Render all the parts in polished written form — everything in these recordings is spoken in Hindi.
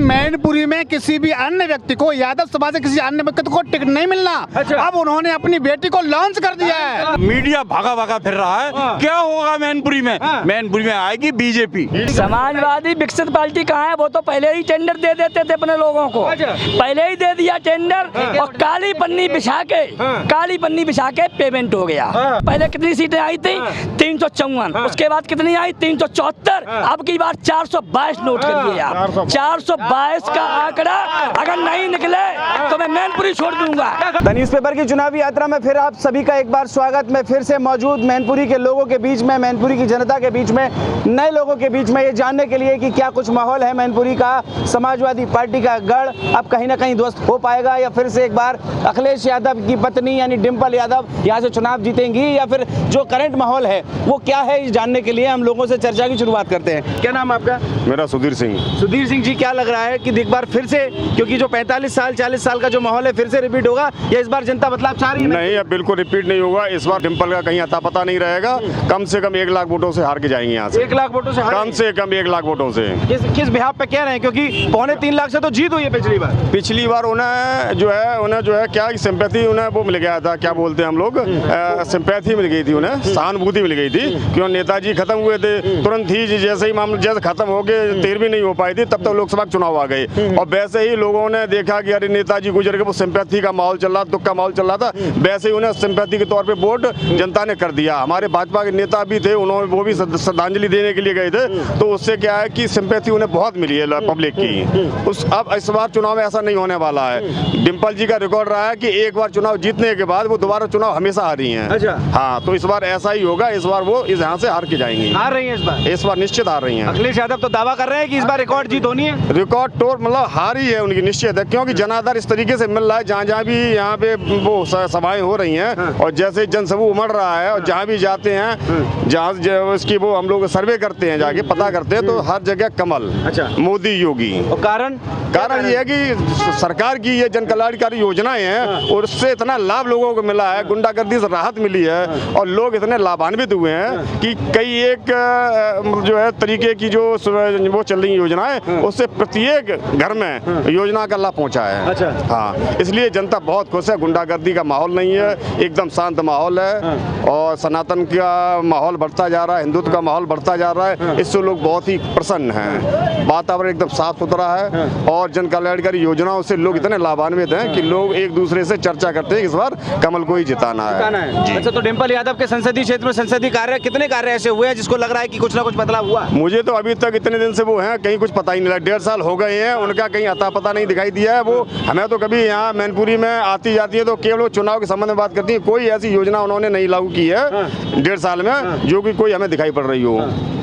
मैनपुरी में किसी भी अन्य व्यक्ति को, यादव समाज के किसी अन्य व्यक्ति को टिकट नहीं मिलना। अब उन्होंने अपनी बेटी को लॉन्च कर दिया है। मीडिया भागा भागा फिर रहा है। क्या होगा मैनपुरी में? मैनपुरी में आएगी बीजेपी। समाजवादी विकसित पार्टी कहाँ है? वो तो पहले ही टेंडर दे देते थे अपने लोगों को, पहले ही दे दिया टेंडर और काली पन्नी बिछा के पेमेंट हो गया। पहले कितनी सीटें आई थी? 354। उसके बाद कितनी आई? 374। अब की बार 422 नोट करिए आप। 422 का आंकड़ा अगर नहीं निकले तो मैं मैनपुरी छोड़ दूंगा। द न्यूज़पेपर की चुनावी यात्रा में फिर आप सभी का एक बार स्वागत। मैं फिर से मौजूद मैनपुरी के लोगों के बीच में, मैनपुरी की जनता के बीच में, नए लोगों के बीच में, ये जानने के लिए कि क्या कुछ माहौल है मैनपुरी का। समाजवादी पार्टी का गढ़ अब कहीं ना कहीं ध्वस्त हो पाएगा या फिर से एक बार अखिलेश यादव की पत्नी यानी डिम्पल यादव यहाँ से चुनाव जीतेंगी, या फिर जो करंट माहौल है वो क्या है, इस जानने के लिए हम लोगों से चर्चा की शुरुआत करते हैं। क्या नाम आपका? मेरा सुधीर सिंह। सुधीर सिंह जी, क्या लग रहा है कि एक बार फिर से, क्योंकि जो 45 साल 40 साल का जो माहौल है, फिर से रिपीट होगा या इस बार जनता बदलाव चाह रही है? नहीं, अब बिल्कुल रिपीट नहीं होगा। इस बार डिम्पल का कहीं अता पता नहीं रहेगा। कम से कम 1 लाख वोटों से हार के जाएंगे यहाँ से। 1 लाख वोटों से? कम से कम 1 लाख वोटों से। किस बिहाफ पे कह रहे हैं? क्योंकि 2.25 लाख से तो जीत हुई है पिछली बार। उन्हें जो है क्या सिंपैथी उन्हें वो मिल गया था, क्या बोलते हैं हम लोग, सिंपैथी मिल गई थी उन्हें, सहानुभूति मिल गई थी। क्यों? नेताजी खत्म हुए थे, तुरंत ही जैसे ही मामला जैसे खत्म हो गए, 13वीं नहीं हो पाई थी, तब तक लोकसभा चुनाव आ गए। और वैसे ही लोगों ने देखा कि अरे नेताजी गुजर गए, वो सिंपैथी का माहौल चल रहा, दुख का माहौल चल रहा था। वैसे ही उन्हें सिंपैथी के तौर पे वोट जनता ने कर दिया। हमारे भाजपा के नेता भी थे, उन्होंने वो भी श्रद्धांजलि देने के लिए गए थे। तो उससे क्या है कि सिंपैथी उन्हें बहुत मिली है पब्लिक की। अब इस बार चुनाव में ऐसा नहीं होने वाला है। डिम्पल जी का रिकॉर्ड रहा है कि एक बार चुनाव जीतने के बाद वो दोबारा चुनाव हमेशा आ रही हैं। अच्छा। हाँ, तो इस बार ऐसा ही होगा। इस बार वो यहाँ से हार के जाएंगी। हार रही है इस बार निश्चित हार रही हैं। अखिलेश यादव तो दावा कर रहे हैं कि इस बार रिकॉर्ड जीत होनी है। रिकॉर्ड तोड़ मतलब हार ही है उनकी, निश्चित है। क्योंकि जनाधार इस तरीके से मिल रहा है, जहाँ जहाँ भी यहाँ पे वो सभाएं हो रही हैं और जैसे जनसमूह उमड़ रहा है और जहाँ भी जाते हैं, जहाँ इसकी वो हम लोग सर्वे करते हैं, जाके पता करते हैं, तो हर जगह कमल। अच्छा। मोदी योगी। और कारण ये है कि सरकार की ये जन कल्याणकारी योजनाएं हैं और उससे इतना लाभ लोगों को मिला है, गुंडागर्दी से राहत मिली है और लोग इतने लाभान्वित हुए हैं कि कई एक जो है तरीके की जो वो चल रही योजनाएं, उससे प्रत्येक घर में योजना का लाभ पहुंचा है। अच्छा। हाँ, इसलिए जनता बहुत खुश है। गुंडागर्दी का माहौल नहीं है, एकदम शांत माहौल है और सनातन का माहौल बढ़ता जा रहा है, हिंदुत्व का माहौल बढ़ता जा रहा है। इससे लोग बहुत ही प्रसन्न हैं। वातावरण एकदम साफ सुथरा है और जन कल्याणकारी योजनाओं से लोग इतने लाभान्वित हैं कि लोग एक दूसरे से चर्चा करते हैं इस बार कमल को ही जिताना है। अच्छा, तो डिम्पल यादव के संसदीय क्षेत्र में संसदीय कार्य, कितने कार्य ऐसे हुए हैं जिसको लग रहा है कि कुछ ना कुछ बदलाव हुआ? मुझे तो अभी तक इतने दिन से वो हैं, कहीं कुछ पता ही नहीं लगा। 1.5 साल हो गए हैं, उनका कहीं अता पता नहीं दिखाई दिया है। वो हमें तो कभी यहाँ मैनपुरी में आती जाती है तो केवल चुनाव के संबंध में बात करती है। कोई ऐसी योजना उन्होंने नहीं लागू की है 1.5 साल में जो कि कोई हमें दिखाई पड़ रही हो।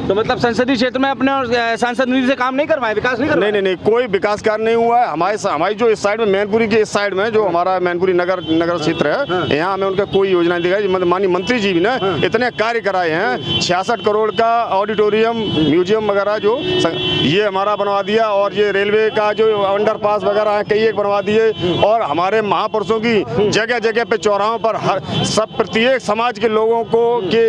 तो मतलब संसदीय क्षेत्र में अपने सांसद निधि से काम नहीं करवाए, विकास नहीं करवाए? नहीं, कोई विकास कार्य नहीं हुआ है। हमारी जो इस साइड में, मैनपुरी के इस साइड में जो हमारा मैनपुरी नगर क्षेत्र है, यहाँ हमें उनका कोई योजना नहीं दिखाई। माननीय मंत्री जी भी ने इतने कार्य कराए हैं। 66 करोड़ का ऑडिटोरियम, म्यूजियम वगैरह जो ये हमारा बनवा दिया और ये रेलवे का जो अंडरपास वगैरह है कई एक बनवा दिए। और हमारे महापुरुषों की जगह जगह पे चौराहों पर सब प्रत्येक समाज के लोगों को के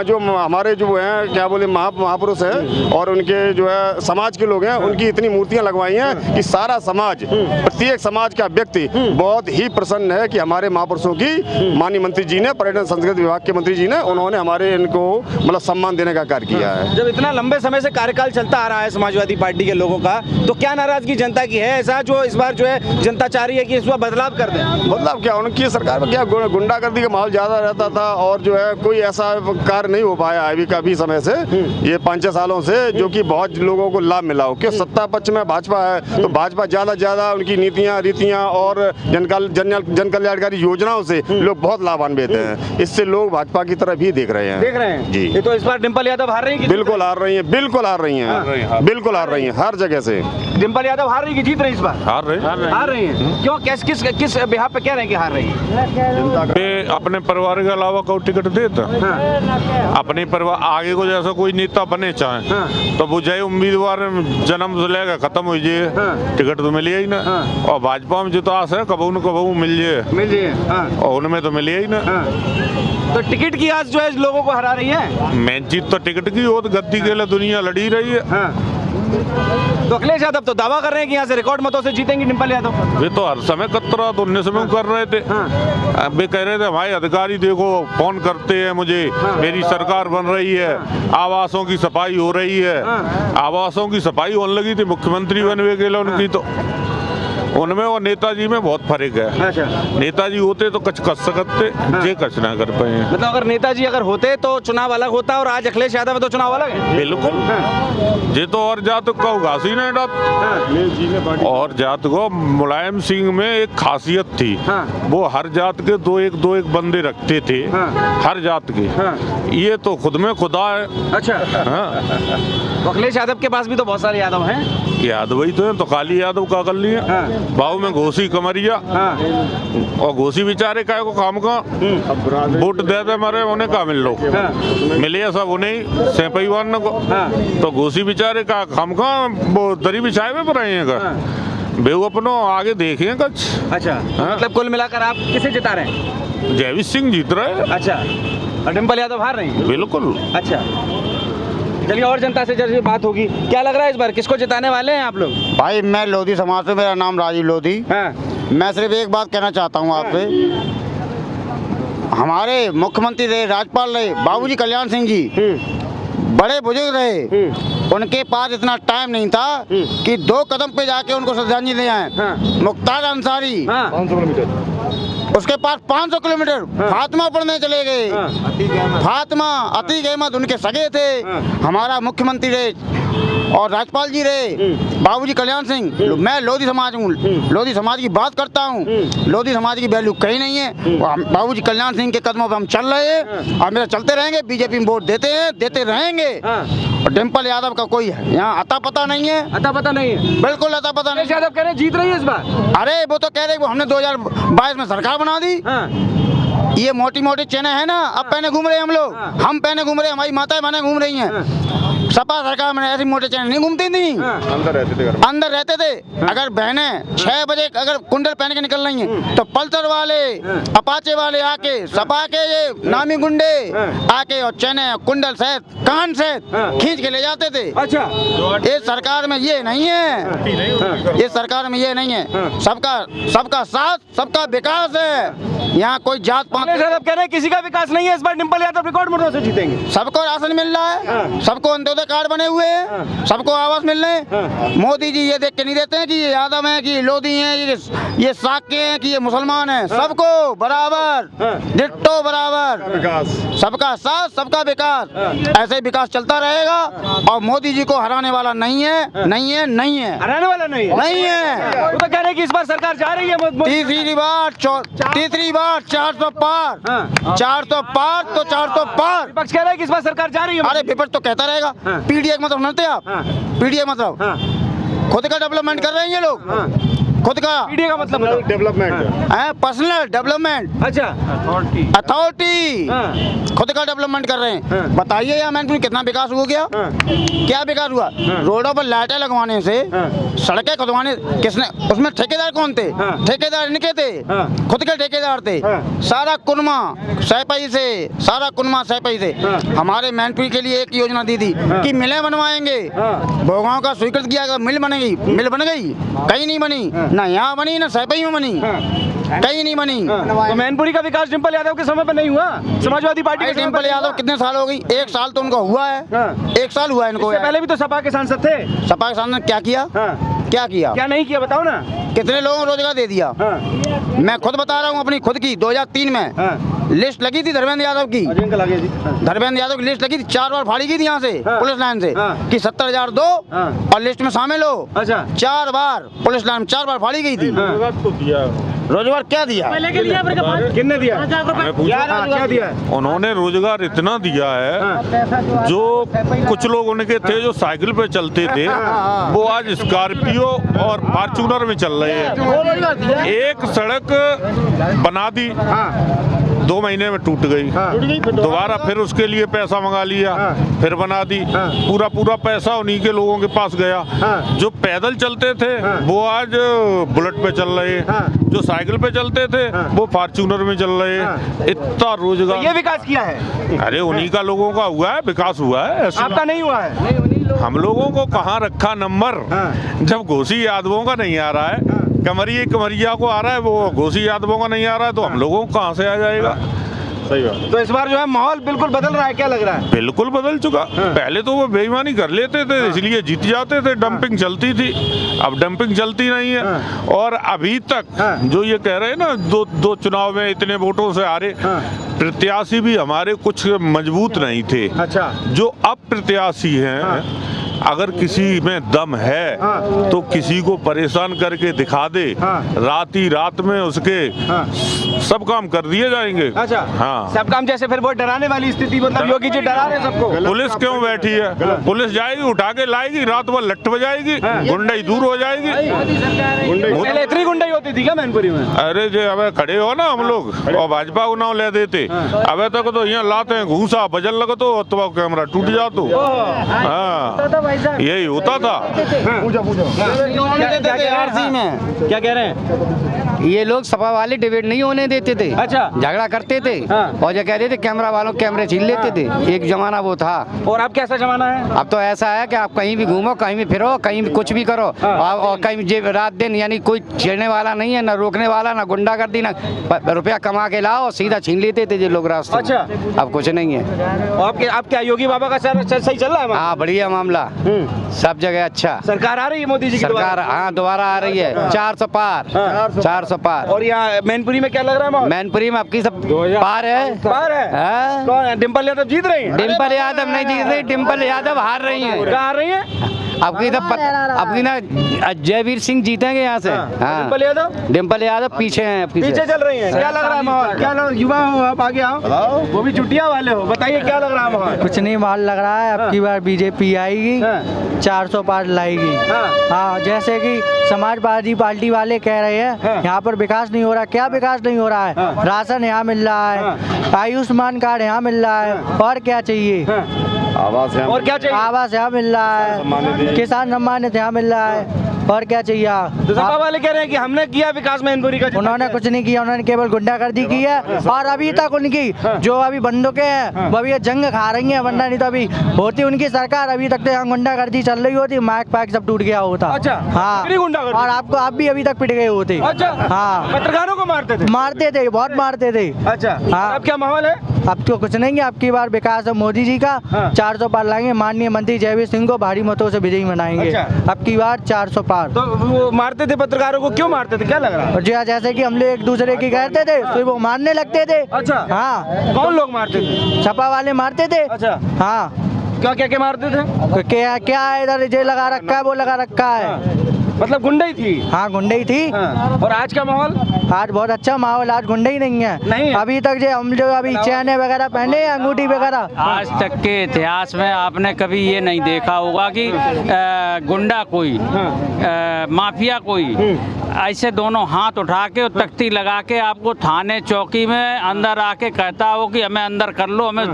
जो हमारे जो हैं क्या बोले महापुरुष हैं और उनके जो है समाज के लोग हैं, उनकी इतनी मूर्तियां लगवाई हैं कि सारा समाज, प्रत्येक समाज का व्यक्ति बहुत ही प्रसन्न है कि हमारे महापुरुषों की माननीय मंत्री जी ने, पर्यटन संस्कृति विभाग के मंत्री जी ने, उन्होंने हमारे इनको मतलब सम्मान देने का कार्य किया है। जब इतना लंबे समय से कार्यकाल चलता आ रहा है समाजवादी पार्टी के लोगों का, तो क्या नाराजगी जनता की है ऐसा जो इस बार जो है जनता चाह रही है कि इस बार बदलाव कर दें? बदलाव क्या, उनकी सरकार में क्या गुंडागर्दी का माहौल ज्यादा रहता था और जो है कोई ऐसा कार्य नहीं हो पाया अभी काफी समय से, ये 5-6 सालों से, जो कि बहुत लोगों को लाभ मिला हो। क्यों? सत्ता पक्ष में भाजपा है तो भाजपा ज्यादा उनकी नीतियां, रीतियां और जन कल्याणकारी योजनाओं से लोग बहुत लाभान्वित हैं। इससे लोग भाजपा की तरफ ही देख रहे हैं जी। ये तो इस बार डिम्पल यादव हार रही है? बिल्कुल हार रही है, बिल्कुल हार रही है, बिल्कुल हार रही है, हर जगह से। डिम्पल यादव हार रही है कि जीत रही है इस बार? हार रही है। क्यों? किस बिहाफ पे कह रहे हैं कि हार रही है? अपने परिवार के अलावा कोई टिकट देता अपने परिवार आगे को जैसा कोई नेता बने चाहे तो वो जय उम्मीदवार जन्म से लेकर खत्म हो जाए, टिकट तो मिले ही ना। और भाजपा में जो तो आस है कबू न कबू मिल जाए और उनमें तो मिले ही ना। तो टिकट की आस जो है लोगों को हरा रही है। मेन चीज तो टिकट की हो, तो गद्दी के लिए दुनिया लड़ी रही है। तो अखिलेश यादव तो दावा कर रहे हैं कि यहाँ से रिकॉर्ड मतों से जीतेंगे डिम्पल यादव। वे तो हर समय कतरा तो उन्नीस में कर रहे थे। वे कह रहे थे हमारे अधिकारी देखो फोन करते हैं मुझे, मेरी सरकार बन रही है, आवासों की सफाई हो रही है। आवासों की सफाई होने लगी थी मुख्यमंत्री बनने के लिए उनकी, तो उनमें और नेताजी में बहुत फर्क है। अच्छा। नेताजी होते तो कच कर सकते, ये कच ना कर पाए। मतलब अगर नेताजी अगर होते तो चुनाव अलग होता, और आज अखिलेश यादव है तो चुनाव अलग है। बिल्कुल। ये तो और जात का उगासी नहीं डाल, और जात को मुलायम सिंह में एक खासियत थी, वो हर जात के दो एक बंदे रखते थे, हर जात के। ये तो खुद में खुदा है। अच्छा। तो अखिलेश यादव के पास भी तो बहुत सारे यादव हैं। यादव ही तो है, तो काली यादव का कर लिए बाबू में घोसी कमरिया, और घोसी बेचारे काय को काम का वोट दे दे मारे उन्हें का मिल लो, मिले सब उन्हें सेपईवान को। तो घोसी बेचारे का काम का वो दरी बिछाए हुए पर हैं का, बेहू अपनो आगे देखे कुछ। अच्छा। मतलब कुल मिलाकर आप किसे जिता रहे हैं? जयवीर सिंह जीत रहे हैं। अच्छा। और डिम्पल यादव हार रही है? बिल्कुल। अच्छा, चलिए और जनता से जल्दी बात होगी। क्या लग रहा है इस बार किसको जिताने वाले हैं आप लोग? भाई मैं लोधी समाज से, मेरा नाम राजीव लोधी। मैं सिर्फ एक बात कहना चाहता हूँ आपसे, हमारे मुख्यमंत्री रहे, राज्यपाल रहे बाबूजी कल्याण सिंह जी, बड़े बुजुर्ग रहे, उनके पास इतना टाइम नहीं था कि 2 कदम पे जाके उनको श्रद्धांजलि दे आए। मुख्तार अंसारी 500 किलोमीटर, उसके पास 500 किलोमीटर फातिमा पढ़ने चले गए। फातिमा अतीक अहमद उनके सगे थे। हमारा मुख्यमंत्री रहे और राज्यपाल जी रहे बाबूजी कल्याण सिंह। मैं लोधी समाज हूँ, लोधी समाज की बात करता हूँ। लोधी समाज की वैल्यू कहीं नहीं है। बाबूजी कल्याण सिंह के कदमों पे हम चल रहे हैं और मेरा चलते रहेंगे। बीजेपी में वोट देते हैं, देते रहेंगे। और डिम्पल यादव का कोई यहाँ अता पता नहीं है। अता पता नहीं है? बिल्कुल अता पता नहीं। यादव कह रहे जीत रही है इस बार। अरे वो तो कह रहे हमने 2022 में सरकार बना दी। ये मोटी मोटी चेने है ना, अब पहने घूम रहे हैं हम लोग, हम पहने घूम रहे हैं, हमारी माताएं बहनें घूम रही हैं। सपा सरकार में ऐसी मोटे चेने नहीं घूमती थी, अंदर रहते थे। अगर बहनें 6 बजे अगर कुंडल पहन के निकल रही हैं तो पल्सर वाले, अपाचे वाले आके, सपा के ये नामी गुंडे आके और चेने कुंडल सहित कान सहित खींच के ले जाते थे। अच्छा। इस सरकार में ये नहीं है, इस सरकार में ये नहीं है। सबका साथ, सबका विकास है। यहाँ कोई जात पात यादव कह रहे हैं किसी का विकास नहीं है, इस बार डिम्पल यादव रिकॉर्ड वोटों से जीतेंगे। सबको राशन मिल रहा है, सबको अंत्योदय कार्ड बने हुए हैं, सबको आवास मिल रहे हैं। मोदी जी ये देख के नहीं देते हैं कि ये यादव हैं, कि ये लोधी हैं, ये साके हैं, कि ये मुसलमान हैं। सबको बराबर, डिट्टो बराबर, सबका साथ, सबका विकास। ऐसे विकास चलता रहेगा और मोदी जी को हराने वाला नहीं है, नहीं है, नहीं है, हराने वाला नहीं है, नहीं है। वो तो कह रहे हैं कि इस बार सरकार जा रही है। तीसरी बार 400 पार, 400 पार तो 400 पार। विपक्ष कह रहा है कि इस बार सरकार जा रही है। अरे विपक्ष तो कहता रहेगा। पीडीए मतलब समझते आप? पीडीए मतलब खुद का डेवलपमेंट कर रहे हैं ये लोग, खुद का। पीडीए का मतलब डेवलपमेंट है, पर्सनल डेवलपमेंट। अच्छा। अथॉरिटी खुद का डेवलपमेंट कर रहे हैं। बताइए यार मैनपुरी कितना विकास हो गया? क्या विकास हुआ? रोडों पर लाइटें लगवाने से, सड़कें खुदवाने, किसने? उसमें ठेकेदार कौन थे? ठेकेदार इनके थे, खुद के ठेकेदार थे। सारा कुनमा सैपई से, सारा कुनमा सैपई से। हमारे मैनपुरी के लिए एक योजना दी थी कि मिलें बनवाएंगे। भोगांव का स्वीकृत किया, मिल बनेगी, मिल बन गई, कहीं नहीं बनी, ना यहाँ बनी, ना सैपई में बनी, कहीं नहीं बनी। तो मैनपुरी का विकास डिम्पल यादव के समय पे नहीं हुआ? समाजवादी पार्टी के डिम्पल यादव कितने साल हो गई? 1 साल तो उनको हुआ है। 1 साल हुआ है इनको। पहले भी तो सपा के सांसद थे। सपा के सांसद क्या किया? क्या किया? क्या नहीं किया बताओ ना। कितने लोगों को रोजगार दे दिया? मैं खुद बता रहा हूँ अपनी खुद की। 2003 में लिस्ट लगी थी धर्मेंद्र यादव की, धर्मेंद्र यादव की लिस्ट लगी थी। 4 बार फाड़ी गई थी यहाँ से पुलिस लाइन से कि 70,000 दो और लिस्ट में शामिल हो। अच्छा। 4 बार पुलिस लाइन 4 बार फाड़ी गई थी। रोजगार क्या दिया? किसने दिया? क्या दिया? उन्होंने रोजगार इतना दिया है, जो कुछ लोग उनके थे जो साइकिल पे चलते थे वो आज स्कॉर्पियो और फॉर्च्यूनर में चल रहे हैं। एक सड़क बना दी 2 महीने में टूट गई। दोबारा फिर उसके लिए पैसा मंगा लिया, फिर बना दी। पूरा पैसा उन्हीं के लोगों के पास गया। जो पैदल चलते थे वो आज बुलेट पे चल रहे हैं, जो साइकिल पे चलते थे वो फॉर्च्यूनर में चल रहे हैं। इतना रोजगार। ये विकास किया है? अरे उन्हीं का लोगों का हुआ है, विकास हुआ है, ऐसी आपका नहीं हुआ है? हम लोगों को कहाँ रखा नंबर, जब घोसी यादवों का नहीं आ रहा है, कमरिया को आ रहा है, वो घोसी यादवों का नहीं आ रहा है, तो हम लोगों को कहाँ से आ जाएगा। सही बात। तो इस बार जो है माहौल बिल्कुल बदल रहा है, क्या लग रहा है? बिल्कुल बदल चुका। पहले तो वो बेईमानी कर लेते थे, इसलिए जीत जाते थे, डंपिंग चलती थी। अब डंपिंग चलती नहीं है। और अभी तक जो ये कह रहे हैं ना, दो चुनाव में इतने वोटों से हारे, प्रत्याशी भी हमारे कुछ मजबूत नहीं थे। अच्छा। जो अब प्रत्याशी हैं, अगर किसी में दम है तो किसी को परेशान करके दिखा दे, रात ही रात में उसके सब काम कर दिए जाएंगे। अच्छा। हाँ, सब काम, जैसे फिर वो डराने वाली स्थिति, मतलब योगी जी डरा रहे सबको। पुलिस क्यों बैठी है? पुलिस जाएगी, उठा के लाएगी, रात भर लट्ठ बजाएगी, गुंडाई दूर हो जाएगी। पहले इतनी गुंडाई होती थी क्या मैनपुरी में? अरे जो अब खड़े हो ना हम लोग और भाजपा को नाम ले देते, अब तक तो यहाँ लाते हैं घूसा बजल लगा तो कैमरा टूट जातो। हाँ, यही होता था। क्या कह रहे हैं? ये लोग सपा वाले डिबेट नहीं होने देते थे। अच्छा। झगड़ा करते थे और जो कहते थे कैमरा वालों कैमरे छीन लेते थे। एक जमाना वो था। और अब कैसा जमाना है? अब तो ऐसा है कि आप कहीं भी घूमो, कहीं भी फिरो, कहीं भी कुछ भी करो, और कहीं भी रात दिन, यानी कोई छेड़ने वाला नहीं है, ना रोकने वाला, ना गुंडागर्दी, ना रुपया कमा के लाओ सीधा छीन लेते थे ये लोग रास्ते। अच्छा। अब कुछ नहीं है। आप क्या योगी बाबा का सही चल रहा है? हाँ, बढ़िया मामला, सब जगह अच्छा। सरकार आ रही है मोदी जी की? सरकार हाँ दोबारा आ रही है। 400 पार, 400 पार। और यहाँ मैनपुरी में क्या लग रहा है माहौल? मैनपुरी में आपकी सब पार है। पार है? हाँ? कौन है? डिम्पल यादव जीत रही है? डिम्पल यादव नहीं जीत रही, डिम्पल यादव हार रही है। कहाँ हार रही है? आपकी ना जयवीर सिंह जीतेंगे यहाँ से। हाँ, डिम्पल यादव? डिम्पल यादव पीछे हैं। पीछे चल रही है। क्या लग रहा है माहौल? क्या युवा हो आप, आगे आओ, वो भी छुट्टियां वाले हो, बताइए क्या लग रहा है माहौल? कुछ नहीं माहौल लग रहा है। अब की बार बीजेपी आएगी, 400 पार लाएगी। हाँ, जैसे कि समाजवादी पार्टी वाले कह रहे हैं यहाँ पर विकास नहीं हो रहा। क्या विकास नहीं हो रहा है? राशन यहाँ मिल रहा है, आयुष्मान कार्ड यहाँ मिल रहा है, और क्या चाहिए? आवास है, और क्या चाहिए? आवास यहाँ मिल रहा है, किसान सम्मानित यहाँ मिल रहा है, और क्या चाहिए? तो सपा वाले कह रहे हैं कि हमने किया विकास मैनपुरी का। उन्होंने कुछ नहीं किया, उन्होंने केवल गुंडागर्दी की है। और अभी तक उनकी जो अभी बंदूकें हैं वो अभी ये जंग खा रही हैं, वरना नहीं तो अभी होती उनकी सरकार, अभी तक तो यहाँ गुंडागर्दी चल रही होती, माइक पाइक सब टूट गया होता। अच्छा। हाँ, और आपको आप भी अभी तक पिट गए होते। अच्छा। हाँ, पत्रकारों को मारते थे, बहुत मारते थे। अच्छा। हाँ। अब क्या माहौल है? अब तो कुछ नहीं है। अब की बार विकास है मोदी जी का, 400 पार लाएंगे। माननीय मंत्री जयवीर सिंह को भारी मतों से विजयी बनाएंगे। अब की बार 400 पार। तो वो मारते थे पत्रकारों को, क्यों मारते थे, क्या लग रहा है? और जो जैसे कि हम लोग एक दूसरे की कहते थे तो वो मारने लगते थे। अच्छा। हाँ। कौन लोग मारते थे? सपा वाले मारते थे। अच्छा। हाँ। क्या मारते थे? क्या क्या है इधर, जे लगा रखा है वो लगा रखा है। मतलब गुंडई थी? हाँ, गुंडई थी। और आज का माहौल? आज बहुत अच्छा माहौल, आज गुंडई नहीं है। नहीं है? अभी तक जो हम लोग अभी चैन वगैरह पहने, अंगूठी वगैरह। आज तक के इतिहास में आपने कभी ये नहीं देखा होगा कि गुंडा कोई, माफिया कोई ऐसे दोनों हाथ उठा के और तख्ती लगा के आपको थाने चौकी में अंदर आके कहता हो कि हमें अंदर कर लो, हमें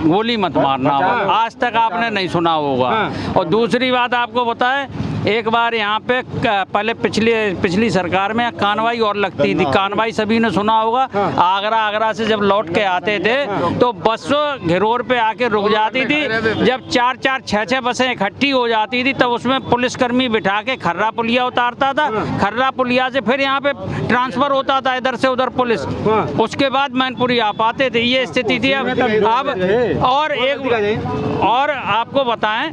गोली मत मारना हो। आज तक आपने नहीं सुना होगा। और दूसरी बात आपको बताएं, एक बार यहाँ पे पहले पिछली सरकार में कानवाई और लगती थी। कानवाई सभी ने सुना होगा। आगरा से जब लौट के आते थे तो बसों घिरोर पे आके रुक जाती थी। जब 4-4, 6-6 बसें इकट्ठी हो जाती थी तब उसमें पुलिसकर्मी बिठा के खर्रा पुलिया उतारता था। खर्रा पुलिया से फिर यहाँ पे ट्रांसफर होता था इधर से उधर पुलिस, उसके बाद मैनपुरी आ पाते थे। ये स्थिति थी। अब और आपको बताएं,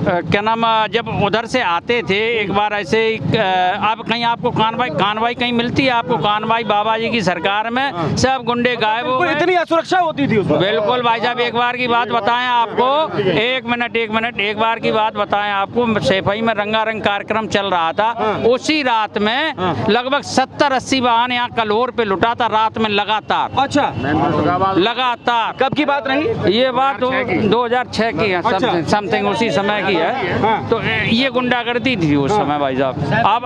क्या नाम, जब उधर से आते थे एक बार ऐसे अब कहीं आपको कानवाई कहीं मिलती है आपको? कानवाई बाबा जी की सरकार में सब गुंडे गायब हो गए। इतनी असुरक्षा होती थी उसमें? बिल्कुल भाई साहब, एक बार की बात बताएं आपको, एक मिनट, एक बार की बात बताएं आपको, सैफई में रंगारंग कार्यक्रम चल रहा था। उसी रात में लगभग 70-80 वाहन यहाँ कल्होर पे लुटा था रात में लगातार। अच्छा। लगातार। कब की बात रही? ये बात 2006 की है, समथिंग उसी समय की की है, तो ये गुंडागर्दी थी उस समय भाई साहब। अब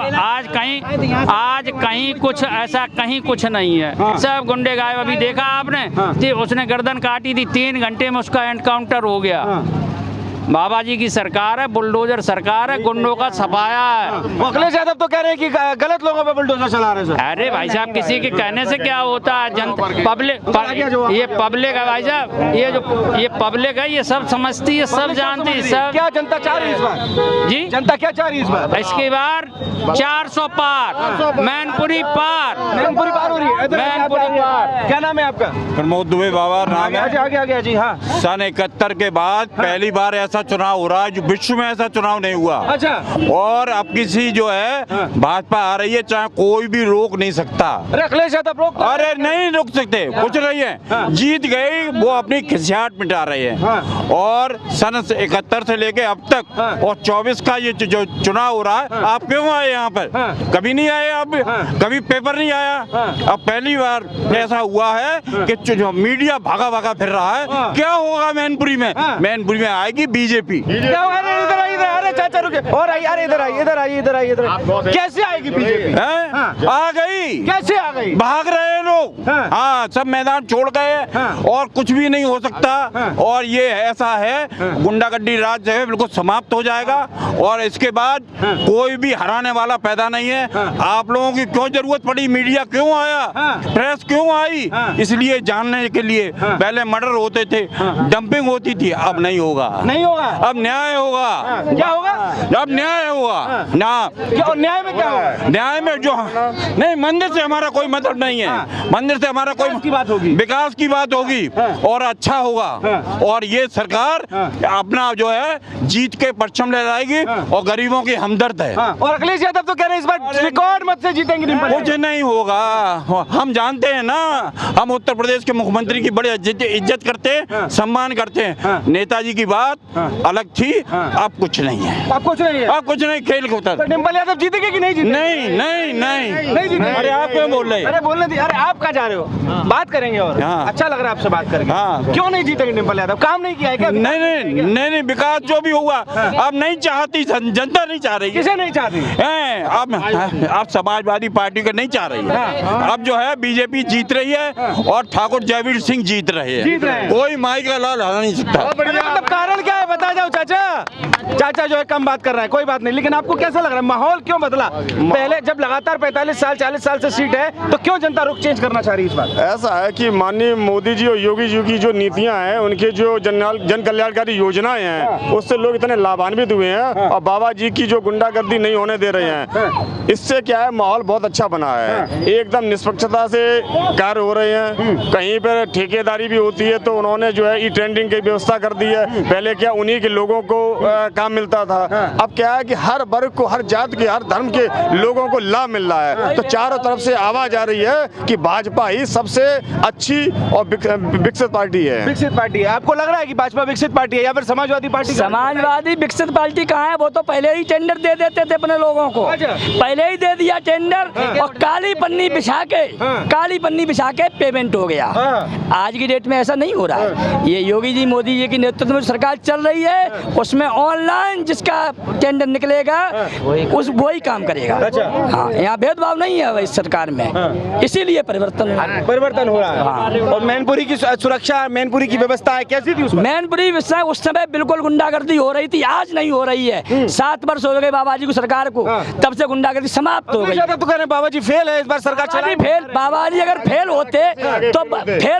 आज कहीं कुछ ऐसा कहीं कुछ नहीं है, सब गुंडे गायब। अभी देखा आपने कि उसने गर्दन काटी थी, 3 घंटे में उसका एनकाउंटर हो गया। बाबा जी की सरकार है, बुलडोजर सरकार है, गुंडों का सफाया है। अखिलेश यादव तो कह रहे हैं कि गलत लोगों पे बुलडोजर चला रहे हैं। अरे भाई साहब, किसी के कहने से क्या होता है? ये पब्लिक है भाई साहब, ये पब्लिक है, ये सब समझती है, सब जानती है, सब। क्या जनता चाह रही है इस बार? जी, जनता क्या चाह रही है इस बार? इसकी बार 400 पार, मैनपुरी पार, मैनपुरी पार हो रही है। मैनपुरी पार। क्या नाम है आपका? प्रमोद दुबे बाबा नाम है। आगे आगे जी। हाँ, सन 71 के बाद पहली बार ऐसा चुनाव हो रहा है जो विश्व में ऐसा चुनाव नहीं हुआ। अच्छा। और अब किसी जो है भाजपा आ रही है, चाहे कोई भी रोक नहीं सकता। अरे अखिलेश यादव रोक, अरे नहीं रोक सकते, कुछ नहीं है। जीत गई, वो अपनी खिसियाट मिटा रहे हैं। और सन 71 से लेके अब तक और 24 का ये जो चुनाव हो रहा है, आप क्यों आए यहाँ पर? कभी नहीं आए आप, कभी पेपर नहीं आया। अब पहली बार ऐसा हुआ है कि जो मीडिया भागा भागा फिर रहा है। क्या होगा मैनपुरी में? मैनपुरी में आएगी बीजेपी। क्या होगा? इधर आइए, अरे चाचा रुके, और आइए, अरे इधर आइए, इधर आइए, इधर आइए, इधर। कैसे आएगी बीजेपी? आ गई। कैसे आ गई? भाग रहे हैं लोग। हाँ, सब मैदान छोड़ गए और कुछ भी नहीं हो सकता। और ये ऐसा है, गुंडागर्दी राज जो है बिल्कुल समाप्त हो जाएगा और इसके बाद कोई भी हराने वाला पैदा नहीं है। आप लोगों की क्यों जरूरत पड़ी? मीडिया क्यों आया? प्रेस क्यों आई? इसलिए जानने के लिए। पहले मर्डर होते थे, डंपिंग होती थी, अब नहीं होगा। नहीं होगा, अब न्याय होगा। क्या होगा? अब न्याय होगा ना। क्या न्याय में क्या होगा? न्याय में जो नहीं, मंदिर से हमारा कोई मतलब नहीं है। मंदिर से हमारा कोई की बात होगी, विकास की बात होगी और अच्छा होगा। और ये सरकार अपना जो है जीत के परचम ले जाएगी और गरीबों की हमदर्द है। और अखिलेश यादव तो कह रहे हैं इस बार रिकॉर्ड मत से जीतेंगे। कुछ नहीं होगा, हम जानते हैं ना। हम उत्तर प्रदेश के मुख्यमंत्री की बड़ी इज्जत करते हैं, सम्मान करते हैं। नेताजी की बात अलग थी, अब कुछ नहीं है। अब कुछ नहीं है, अब कुछ नहीं। खेल होता है। डिम्पल यादव जीतेगी कि नहीं जीतेगी? नहीं नहीं नहीं नहीं जीतेगी। अरे आप क्यों बोल रहे हैं? अरे बोलने दी, अरे आप कहाँ जा रहे हो? बात करेंगे और अच्छा लग रहा है आपसे बात करके। क्यों नहीं जीतेंगे डिम्पल यादव? काम नहीं किया है क्या? नहीं, विकास जो भी हुआ अब नहीं चाहती, जनता नहीं चाह रही। किसे नहीं चाहती? अब समाजवादी पार्टी को नहीं चाह रही है। अब जो है बीजेपी जीत रही है और ठाकुर जयवीर सिंह जीत रहे हैं। कोई माई का लाल हरा नहीं सकता। मतलब कारण क्या है, बता जाओ चाचा। चाचा जो है कम बात कर रहे हैं, कोई बात नहीं, लेकिन आपको कैसा लग रहा है? माहौल क्यों बदला? पहले जब लगातार 45 साल 40 साल से सीट है, तो क्यों जनता रुख चेंज करना चाह रही है इस बार? ऐसा है कि माननीय मोदी जी और योगी जी की जो नीतियां हैं, उनके जो जन कल्याणकारी योजनाएं हैं, उससे लोग इतने लाभान्वित हुए हैं। और बाबा जी की जो गुंडागर्दी नहीं होने दे रहे हैं, इससे क्या है, माहौल बहुत अच्छा बना है। एकदम निष्पक्षता से कार्य हो रहे हैं। कहीं पर ठेकेदारी भी होती है तो उन्होंने जो है ई टेंडरिंग की व्यवस्था कर दी है। पहले क्या उन्हीं के लोगों को काम मिलता था, अब क्या है कि हर वर्ग को, हर जात के, हर धर्म के लोगों को लाभ मिल रहा है। तो चारों तरफ से आवाज आ रही है कि भाजपा ही सबसे अच्छी और विकसित पार्टी है। विकसित पार्टी है। आपको लग रहा है कि भाजपा विकसित पार्टी है या फिर समाजवादी पार्टी? समाजवादी विकसित पार्टी कहाँ है? वो तो पहले ही टेंडर दे देते थे अपने लोगों को, पहले ही दे दिया टेंडर और काली पन्नी बिछा के पेमेंट हो गया। आज की डेट में ऐसा नहीं हो रहा है। ये योगी जी, मोदी जी की नेतृत्व में सरकार चल रही है, उसमें ऑनलाइन जिसका टेंडर निकलेगा वही काम करेगा। हाँ, यहाँ भेदभाव नहीं है इस सरकार में, इसीलिए परिवर्तन हो रहा है। और मैनपुरी की सुरक्षा, मैनपुरी की व्यवस्था है कैसी थी उसमें? मैनपुरी व्यवस्था उस समय बिल्कुल गुंडागर्दी हो रही थी, आज नहीं हो रही है। 7 वर्ष हो गए बाबा जी को सरकार को, तब से गुंडागर्दी समाप्त हो गई। तो कह रहे बाबा जी फेल है इस बार सरकार चला। बाबा जी अगर फेल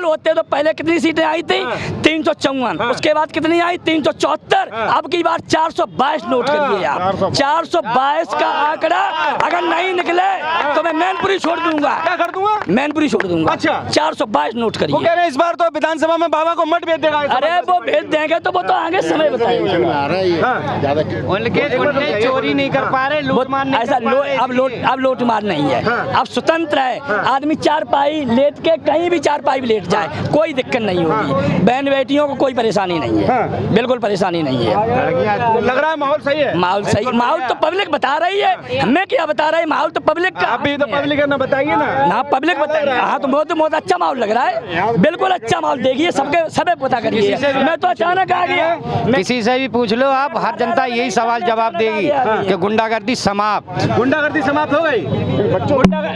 होते तो पहले कितनी सीटें आई थी? 354। उसके बाद कितनी आई? 374। अब की बार 422 नोट करिए आप। 422 का आंकड़ा अगर नहीं निकले तो मैं मैनपुरी छोड़ दूंगा। क्या कर दूंगा? मैनपुरी छोड़ दूंगा। अच्छा, 422 नोट करिए। वो कह रहे हैं इस बार तो विधानसभा में बाबा को मत भेज देगा। अरे वो भेज देंगे तो वो तो आगे समय बताएंगे। उनके चोरी नहीं कर पा रहे, लूट मार नहीं ऐसा अब लूट मार नहीं है। अब स्वतंत्र है आदमी, 4 पाई लेट के कहीं भी 4 पाई लेट जाए, कोई दिक्कत नहीं होगी। बहन बेटियों को कोई परेशानी नहीं है, बिल्कुल परेशानी नहीं है। लग रहा है माहौल सही है? माहौल सही, माहौल तो पब्लिक बता रही है, हमें क्या बता रही है, माहौल तो पब्लिक का। आप भी तो पब्लिक है ना, बताइए ना। पब्लिक बता रही है। हाँ तो बहुत अच्छा माहौल लग रहा है, बिल्कुल अच्छा माहौल। देखिए सबके सबे पता करिए, मैं तो अचानक आ गया। किसी से भी पूछ लो आप, हर जनता यही सवाल जवाब देगी कि गुंडागर्दी समाप्त। गुंडागर्दी समाप्त हो गई?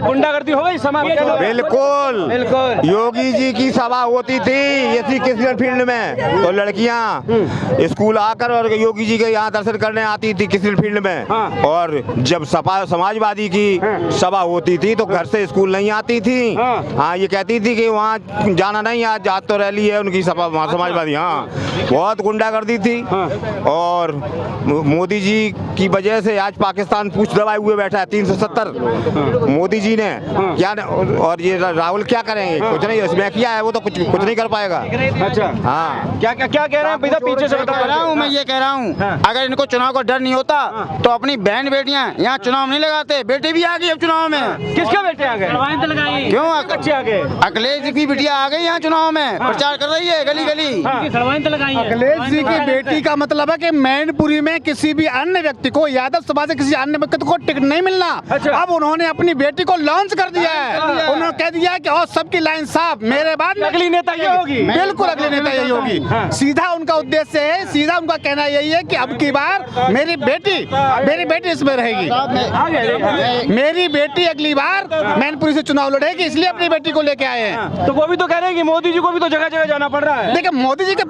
गुंडागर्दी हो गई समाप्त? बिल्कुल बिल्कुल। योगी जी की सभा होती थी इसी किशन फील्ड में, तो लड़कियां स्कूल आकर और योगी जी के यहाँ दर्शन करने आती थी किशन फील्ड में। और जब सपा समाजवादी की सभा होती थी तो घर से स्कूल नहीं आती थी। हाँ, ये कहती थी कि वहाँ जाना नहीं, आज जात तो रैली है उनकी सपा समाजवादी। हाँ, बहुत गुंडागर्दी थी। और मोदी जी की वजह से आज पाकिस्तान पूछ दबाए हुए बैठा है 370 मोदी जी ने क्या। और ये राहुल क्या करेंगे? कुछ नहीं, इसमें किया है वो तो कुछ नहीं कर पाएगा। अच्छा, हाँ, क्या कह रहे हैं भैया? पीछे से बता रहा हूँ, मैं ये कह रहा हूँ, अगर इनको चुनाव का डर नहीं होता तो अपनी बहन बेटियां यहाँ चुनाव नहीं लगाते। बेटे भी आ गई अब चुनाव में। किसके बेटे आ गए? क्यों बच्चे आ गए? अखिलेश की बिटिया आ गई यहाँ चुनाव में, प्रचार कर रही है गली गली। अखिलेश जी की बेटी का मतलब है कि मैनपुरी में किसी भी अन्य व्यक्ति को, यादव समाज से किसी अन्य व्यक्ति को टिकट नहीं मिलना। अब उन्होंने अपनी बेटी को लॉन्च कर दिया है। उन्होंने कह दिया कि और सबकी लाइन साफ, मेरे बाद अगली नेता ये होगी। बिल्कुल अगली नेता यही होगी। सीधा उनका उद्देश्य है, सीधा उनका कहना यही है कि अब की बार मेरी बेटी इसमें रहेगी। मेरी बेटी अगली बार मैनपुरी से चुनाव लड़ेगी, इसलिए अपनी बेटी को लेके आए हैं। तो वो भी तो कह रहे हैं कि मोदी जी को भी तो जगह जगह जाना पड़ रहा है। देखिए, मोदी जी के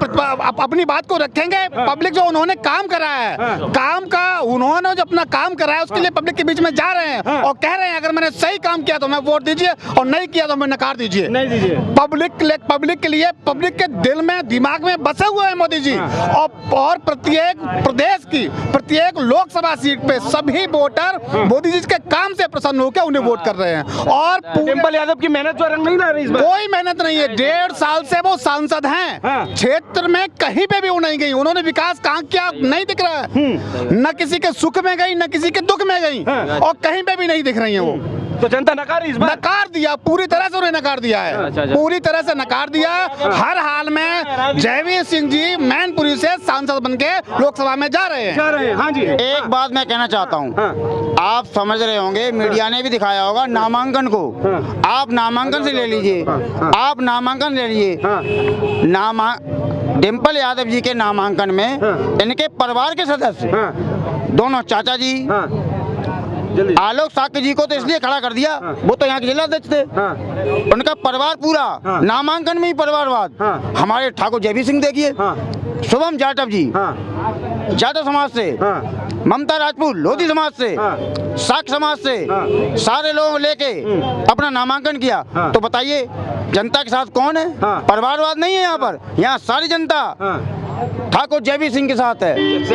अपनी बात को रखेंगे। पब्लिक जो उन्होंने काम करा है, काम का उन्होंने जो अपना काम करा है उसके लिए पब्लिक के बीच में जा रहे हैं और कह रहे हैं अगर मैंने सही काम किया तो मैं वोट दीजिए और नहीं किया तो मैं नकार दीजिए। नहीं दीजिए। पब्लिक के लिए, पब्लिक के दिल में, दिमाग में बसे हुए हैं मोदी जी। और प्रत्येक प्रदेश की प्रत्येक लोकसभा सीट पे सभी वोटर मोदी जी के काम से प्रसन्न होकर उन्हें वोट कर रहे हैं। और डिम्पल यादव की मेहनत जो रंग नहीं ला रही इस बार। कोई मेहनत नहीं है। 1.5 साल से वो सांसद हैं। क्षेत्र में कहीं पे भी वो नहीं गई। उन्होंने विकास कहाँ किया नहीं दिख रहा है। न किसी के सुख में गई, न किसी के दुख में गई, और कहीं पे भी नहीं दिख रही है वो। तो जनता नकार इस बार? नकार दिया, पूरी तरह से उन्हें नकार दिया है। पूरी तरह से नकार दिया। हर हाल में जयवीर सिंह जी मैनपुरी से सांसद बनके लोकसभा में जा रहे हैं। हाँ जी। एक बात मैं कहना चाहता हूँ, आप समझ रहे होंगे, मीडिया ने भी दिखाया होगा नामांकन को। आप नामांकन से ले लीजिए, आप नामांकन ले लीजिए। डिम्पल यादव जी के नामांकन में इनके परिवार के सदस्य, दोनों चाचा जी, आलोक साक्य जी को तो इसलिए खड़ा कर दिया, वो तो यहाँ के जिलाध्यक्ष थे। उनका परिवार पूरा नामांकन में ही परिवारवाद। हमारे ठाकुर जयवीर सिंह देखिए, शुभम जाटव जी जाटव समाज से, ममता राजपूत लोधी समाज से, साक्य समाज से, सारे लोग लेके अपना नामांकन किया। तो बताइए जनता के साथ कौन है? परिवारवाद नहीं है यहाँ पर। यहाँ सारी जनता ठाकुर जयवीर सिंह के साथ है।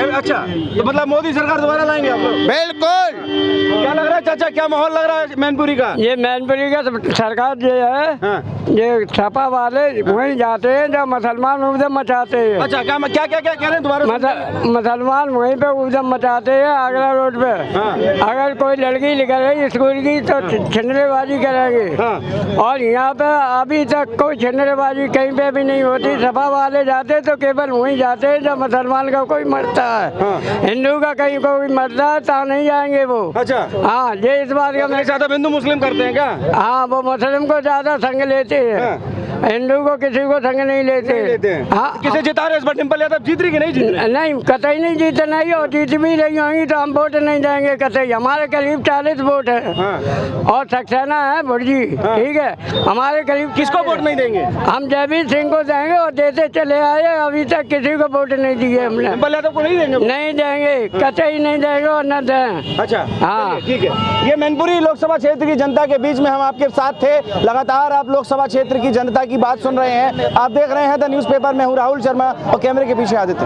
अच्छा, तो मतलब मोदी सरकार दोबारा लाएंगे आप लोग? बिल्कुल। क्या लग रहा है चाचा, क्या माहौल लग रहा है मैनपुरी का? ये मैनपुरी का सरकार जो है, ये छापा वाले वहीं जाते हैं जब मुसलमान उधम मचाते हैं। अच्छा, क्या कह रहे हैं दोबारा? मुसलमान वहीं पे उधम मचाते हैं आगरा रोड पे। अगर कोई लड़की निकल रही स्कूल की तो छिंदरेबाजी करेंगे। और यहाँ पे अभी तक कोई छिंदरेबाजी कहीं पे भी नहीं होती। सपा वाले जाते तो केवल वहीं जाते हैं जब मुसलमान का कोई मरता है। हिंदू का कहीं कोई मरता है तो नहीं जाएंगे वो। अच्छा, हाँ, ये इस बात का ज्यादा हिंदू मुस्लिम करते हैं क्या? हाँ, वो मुस्लिम को ज्यादा संग लेते हैं, हिंदू को किसी को संग नहीं लेते। हाँ, किसे जिता रहे इस बार? डिम्पल यादव जीत रही कि नहीं जीत रही? नहीं, कतई नहीं जीते नहीं, और जीत भी रही होंगी तो हम वोट नहीं देंगे कतई। हमारे करीब 40 वोट है और सक्सेना है भुर्जी, ठीक है। हमारे करीब किसको वोट नहीं देंगे? हम जयवीर सिंह को देंगे और देते चले आए। अभी तक किसी को वोट नहीं दिए हमने। डिम्पल यादव को नहीं देंगे? नहीं देंगे, कतई नहीं देंगे और न दें। अच्छा, हाँ, ठीक है। ये मैनपुरी लोकसभा क्षेत्र की जनता के बीच में हम आपके साथ थे। लगातार आप लोकसभा क्षेत्र की जनता की बात सुन रहे हैं। आप देख रहे हैं द न्यूज़पेपर में हूँ राहुल शर्मा और कैमरे के पीछे आदित्य।